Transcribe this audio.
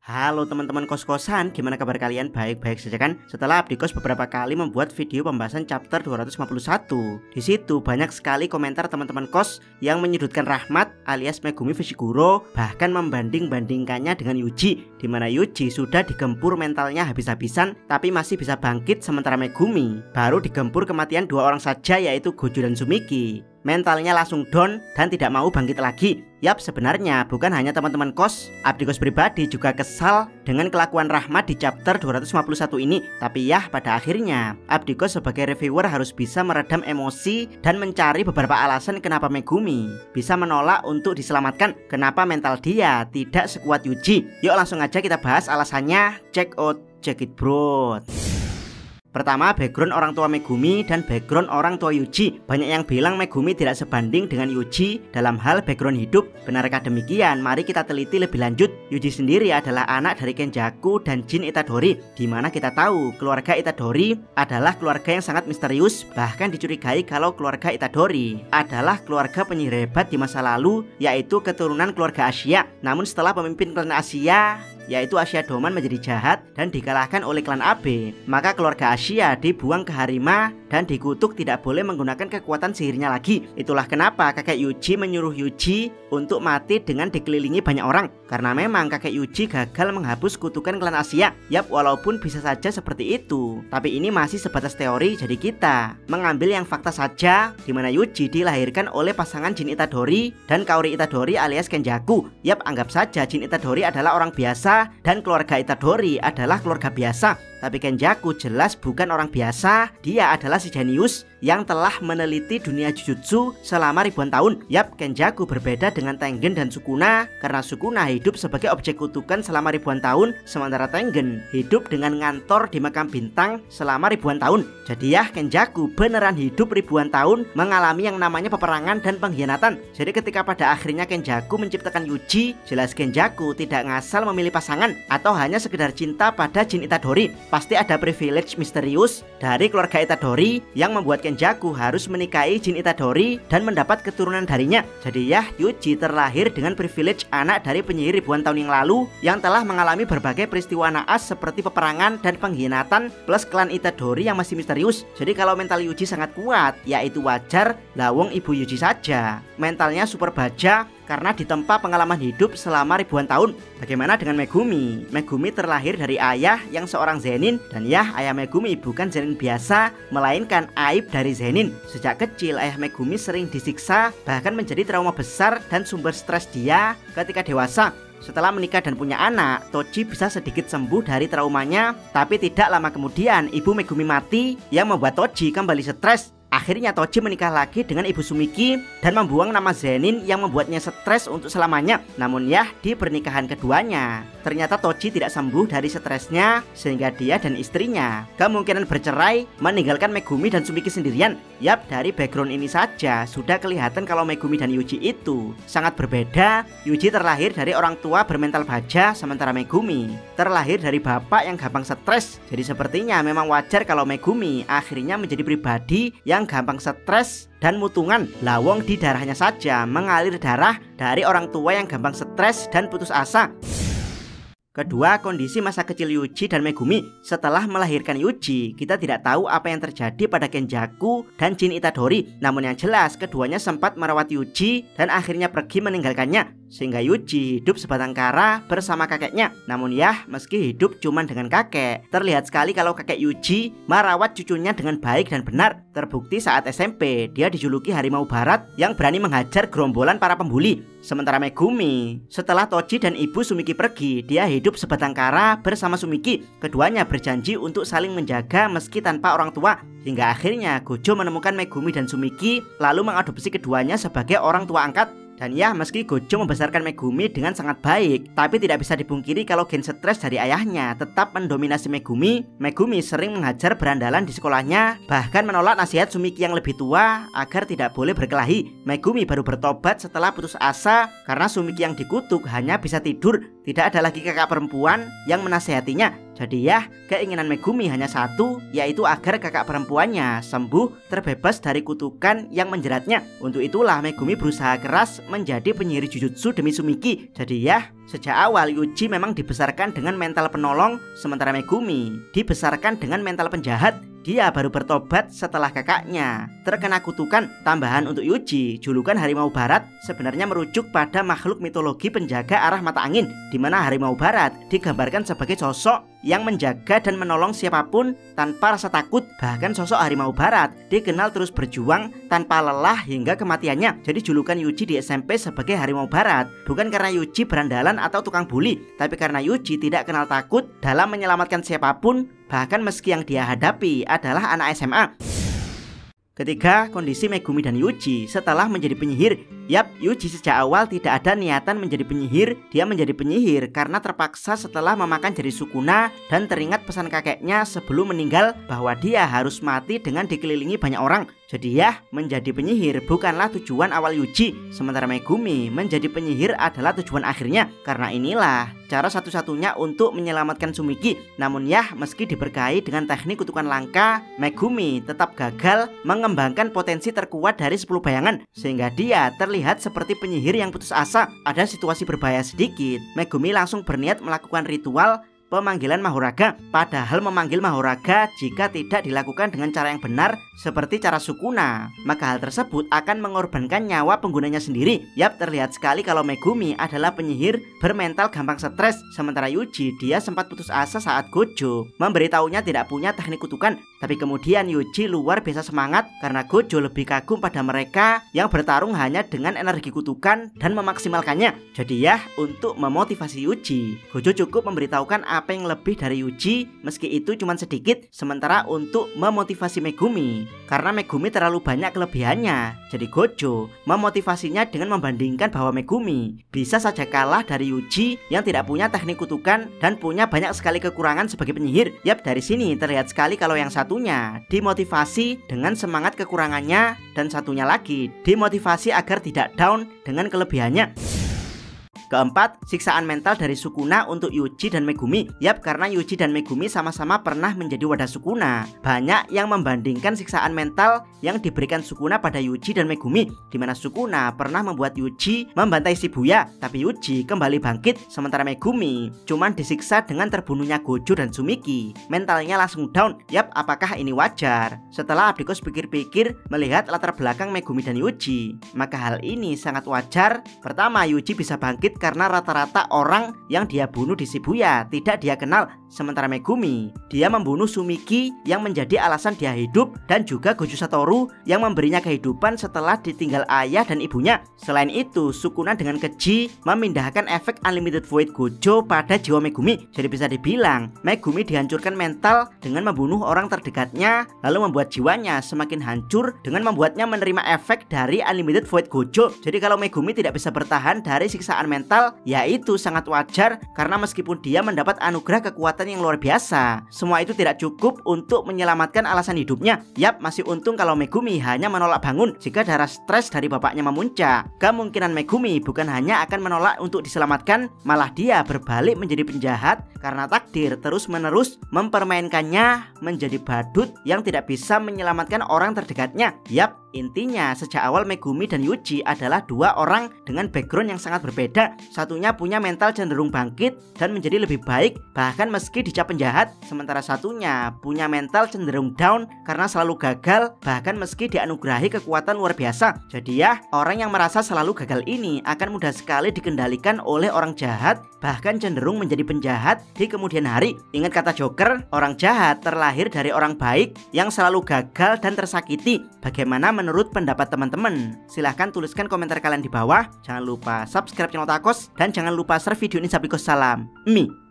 Halo teman-teman kos-kosan, gimana kabar kalian? Baik-baik saja kan? Setelah Abdikos beberapa kali membuat video pembahasan chapter 251, di situ banyak sekali komentar teman-teman kos yang menyudutkan Rahmat alias Megumi Fushiguro, bahkan membanding-bandingkannya dengan Yuji, di mana Yuji sudah digempur mentalnya habis-habisan tapi masih bisa bangkit, sementara Megumi baru digempur kematian dua orang saja, yaitu Gojo dan Sumiki. Mentalnya langsung down dan tidak mau bangkit lagi. Yap, sebenarnya bukan hanya teman-teman kos, Abdikos pribadi juga kesal dengan kelakuan Rahmat di chapter 251 ini. Tapi ya, pada akhirnya Abdikos sebagai reviewer harus bisa meredam emosi dan mencari beberapa alasan kenapa Megumi bisa menolak untuk diselamatkan, kenapa mental dia tidak sekuat Yuji. Yuk langsung aja kita bahas alasannya. Check it bro. Pertama, background orang tua Megumi dan background orang tua Yuji. Banyak yang bilang Megumi tidak sebanding dengan Yuji dalam hal background hidup. Benarkah demikian? Mari kita teliti lebih lanjut. Yuji sendiri adalah anak dari Kenjaku dan Jin Itadori, dimana kita tahu keluarga Itadori adalah keluarga yang sangat misterius. Bahkan dicurigai kalau keluarga Itadori adalah keluarga penyihir hebat di masa lalu, yaitu keturunan keluarga Asia. Namun setelah pemimpin klan Asia, yaitu Asia Doman, menjadi jahat dan dikalahkan oleh klan Abe, maka keluarga Asia dibuang ke Harima dan dikutuk tidak boleh menggunakan kekuatan sihirnya lagi. Itulah kenapa kakek Yuji menyuruh Yuji untuk mati dengan dikelilingi banyak orang, karena memang kakek Yuji gagal menghapus kutukan klan Asia. Yap, walaupun bisa saja seperti itu, tapi ini masih sebatas teori, jadi kita mengambil yang fakta saja, dimana Yuji dilahirkan oleh pasangan Jin Itadori dan Kaori Itadori alias Kenjaku. Yap, anggap saja Jin Itadori adalah orang biasa dan keluarga Itadori adalah keluarga biasa. Tapi Kenjaku jelas bukan orang biasa. Dia adalah si jenius yang telah meneliti dunia Jujutsu selama ribuan tahun. Yap, Kenjaku berbeda dengan Tengen dan Sukuna, karena Sukuna hidup sebagai objek kutukan selama ribuan tahun, sementara Tengen hidup dengan ngantor di makam bintang selama ribuan tahun. Jadi ya, Kenjaku beneran hidup ribuan tahun mengalami yang namanya peperangan dan pengkhianatan. Jadi ketika pada akhirnya Kenjaku menciptakan Yuji, jelas Kenjaku tidak ngasal memilih pasangan atau hanya sekedar cinta pada Jin Itadori. Pasti ada privilege misterius dari keluarga Itadori yang membuat Kenjaku harus menikahi Jin Itadori dan mendapat keturunan darinya. Jadi ya, Yuji terlahir dengan privilege anak dari penyihir ribuan tahun yang lalu yang telah mengalami berbagai peristiwa naas seperti peperangan dan pengkhianatan plus klan Itadori yang masih misterius. Jadi kalau mental Yuji sangat kuat, yaitu wajar, lawong ibu Yuji saja mentalnya super baja karena ditempa pengalaman hidup selama ribuan tahun. Bagaimana dengan Megumi? Megumi terlahir dari ayah yang seorang Zenin, dan ya, ayah Megumi bukan Zenin biasa, melainkan aib dari Zenin. Sejak kecil ayah Megumi sering disiksa, bahkan menjadi trauma besar dan sumber stres dia ketika dewasa. Setelah menikah dan punya anak, Toji bisa sedikit sembuh dari traumanya, tapi tidak lama kemudian ibu Megumi mati yang membuat Toji kembali stres. Akhirnya Toji menikah lagi dengan ibu Sumiki dan membuang nama Zenin yang membuatnya stres untuk selamanya. Namun ya, di pernikahan keduanya ternyata Toji tidak sembuh dari stresnya, sehingga dia dan istrinya kemungkinan bercerai, meninggalkan Megumi dan Sumiki sendirian. Yap, dari background ini saja sudah kelihatan kalau Megumi dan Yuji itu sangat berbeda. Yuji terlahir dari orang tua bermental baja, sementara Megumi terlahir dari bapak yang gampang stres. Jadi sepertinya memang wajar kalau Megumi akhirnya menjadi pribadi yang gampang stres dan mutungan. Lawong di darahnya saja mengalir darah dari orang tua yang gampang stres dan putus asa. Kedua, kondisi masa kecil Yuji dan Megumi. Setelah melahirkan Yuji, kita tidak tahu apa yang terjadi pada Kenjaku dan Jin Itadori. Namun yang jelas, keduanya sempat merawat Yuji dan akhirnya pergi meninggalkannya, sehingga Yuji hidup sebatang kara bersama kakeknya. Namun ya, meski hidup cuma dengan kakek, terlihat sekali kalau kakek Yuji merawat cucunya dengan baik dan benar. Terbukti saat SMP, dia dijuluki harimau barat yang berani menghajar gerombolan para pembuli. Sementara Megumi, setelah Toji dan ibu Sumiki pergi, dia hidup sebatang kara bersama Sumiki. Keduanya berjanji untuk saling menjaga meski tanpa orang tua, hingga akhirnya Gojo menemukan Megumi dan Sumiki lalu mengadopsi keduanya sebagai orang tua angkat. Dan ya, meski Gojo membesarkan Megumi dengan sangat baik, tapi tidak bisa dipungkiri kalau gen stres dari ayahnya tetap mendominasi Megumi. Megumi sering menghajar berandalan di sekolahnya, bahkan menolak nasihat Sumiki yang lebih tua agar tidak boleh berkelahi. Megumi baru bertobat setelah putus asa karena Sumiki yang dikutuk hanya bisa tidur, tidak ada lagi kakak perempuan yang menasehatinya. Jadi ya, keinginan Megumi hanya satu, yaitu agar kakak perempuannya sembuh terbebas dari kutukan yang menjeratnya. Untuk itulah Megumi berusaha keras menjadi penyihir Jujutsu demi Sumiki. Jadi ya, sejak awal Yuji memang dibesarkan dengan mental penolong, sementara Megumi dibesarkan dengan mental penjahat. Dia baru bertobat setelah kakaknya terkena kutukan. Tambahan untuk Yuji, julukan Harimau Barat sebenarnya merujuk pada makhluk mitologi penjaga arah mata angin, di mana Harimau Barat digambarkan sebagai sosok yang menjaga dan menolong siapapun tanpa rasa takut. Bahkan sosok Harimau Barat dikenal terus berjuang tanpa lelah hingga kematiannya. Jadi julukan Yuji di SMP sebagai Harimau Barat bukan karena Yuji berandalan atau tukang bully, tapi karena Yuji tidak kenal takut dalam menyelamatkan siapapun, bahkan meski yang dia hadapi adalah anak SMA. Ketiga, kondisi Megumi dan Yuji setelah menjadi penyihir. Yap, Yuji sejak awal tidak ada niatan menjadi penyihir. Dia menjadi penyihir karena terpaksa setelah memakan jari Sukuna dan teringat pesan kakeknya sebelum meninggal bahwa dia harus mati dengan dikelilingi banyak orang. Jadi ya, menjadi penyihir bukanlah tujuan awal Yuji, sementara Megumi menjadi penyihir adalah tujuan akhirnya. Karena inilah cara satu-satunya untuk menyelamatkan Sumiki. Namun ya, meski diberkahi dengan teknik kutukan langka, Megumi tetap gagal mengembangkan potensi terkuat dari 10 bayangan, sehingga dia terlihat seperti penyihir yang putus asa. Ada situasi berbahaya sedikit, Megumi langsung berniat melakukan ritual pemanggilan Mahoraga. Padahal memanggil Mahoraga jika tidak dilakukan dengan cara yang benar seperti cara Sukuna, maka hal tersebut akan mengorbankan nyawa penggunanya sendiri. Yap, terlihat sekali kalau Megumi adalah penyihir bermental gampang stres, sementara Yuji dia sempat putus asa saat Gojo memberitahunya tidak punya teknik kutukan. Tapi kemudian Yuji luar biasa semangat karena Gojo lebih kagum pada mereka yang bertarung hanya dengan energi kutukan dan memaksimalkannya. Jadi ya, untuk memotivasi Yuji, Gojo cukup memberitahukan apa yang lebih dari Yuji, meski itu cuma sedikit. Sementara untuk memotivasi Megumi, karena Megumi terlalu banyak kelebihannya, jadi Gojo memotivasinya dengan membandingkan bahwa Megumi bisa saja kalah dari Yuji yang tidak punya teknik kutukan dan punya banyak sekali kekurangan sebagai penyihir. Yap, dari sini terlihat sekali kalau yang satunya dimotivasi dengan semangat kekurangannya, dan satunya lagi dimotivasi agar tidak down dengan kelebihannya. Keempat, siksaan mental dari Sukuna untuk Yuji dan Megumi. Yap, karena Yuji dan Megumi sama-sama pernah menjadi wadah Sukuna, banyak yang membandingkan siksaan mental yang diberikan Sukuna pada Yuji dan Megumi, di mana Sukuna pernah membuat Yuji membantai Shibuya, tapi Yuji kembali bangkit, sementara Megumi cuman disiksa dengan terbunuhnya Gojo dan Sumiki. Mentalnya langsung down. Yap, apakah ini wajar? Setelah Abdikos pikir-pikir melihat latar belakang Megumi dan Yuji, maka hal ini sangat wajar. Pertama, Yuji bisa bangkit karena rata-rata orang yang dia bunuh di Shibuya tidak dia kenal, sementara Megumi dia membunuh Sumiki yang menjadi alasan dia hidup, dan juga Gojo Satoru yang memberinya kehidupan setelah ditinggal ayah dan ibunya. Selain itu, Sukuna dengan keji memindahkan efek Unlimited Void Gojo pada jiwa Megumi. Jadi bisa dibilang Megumi dihancurkan mental dengan membunuh orang terdekatnya, lalu membuat jiwanya semakin hancur dengan membuatnya menerima efek dari Unlimited Void Gojo. Jadi kalau Megumi tidak bisa bertahan dari siksaan mental, yaitu sangat wajar karena meskipun dia mendapat anugerah kekuatan yang luar biasa, semua itu tidak cukup untuk menyelamatkan alasan hidupnya. Yap, masih untung kalau Megumi hanya menolak bangun jika darah stres dari bapaknya memuncak. Kemungkinan Megumi bukan hanya akan menolak untuk diselamatkan, malah dia berbalik menjadi penjahat karena takdir terus-menerus mempermainkannya menjadi badut yang tidak bisa menyelamatkan orang terdekatnya. Yap, intinya sejak awal Megumi dan Yuji adalah dua orang dengan background yang sangat berbeda. Satunya punya mental cenderung bangkit dan menjadi lebih baik bahkan meski dicap penjahat, sementara satunya punya mental cenderung down karena selalu gagal bahkan meski dianugerahi kekuatan luar biasa. Jadi ya, orang yang merasa selalu gagal ini akan mudah sekali dikendalikan oleh orang jahat, bahkan cenderung menjadi penjahat di kemudian hari. Ingat kata Joker, orang jahat terlahir dari orang baik yang selalu gagal dan tersakiti. Bagaimana menurut pendapat teman-teman? Silahkan tuliskan komentar kalian di bawah. Jangan lupa subscribe channel Takos dan jangan lupa share video ini sampai ke salam. Mi.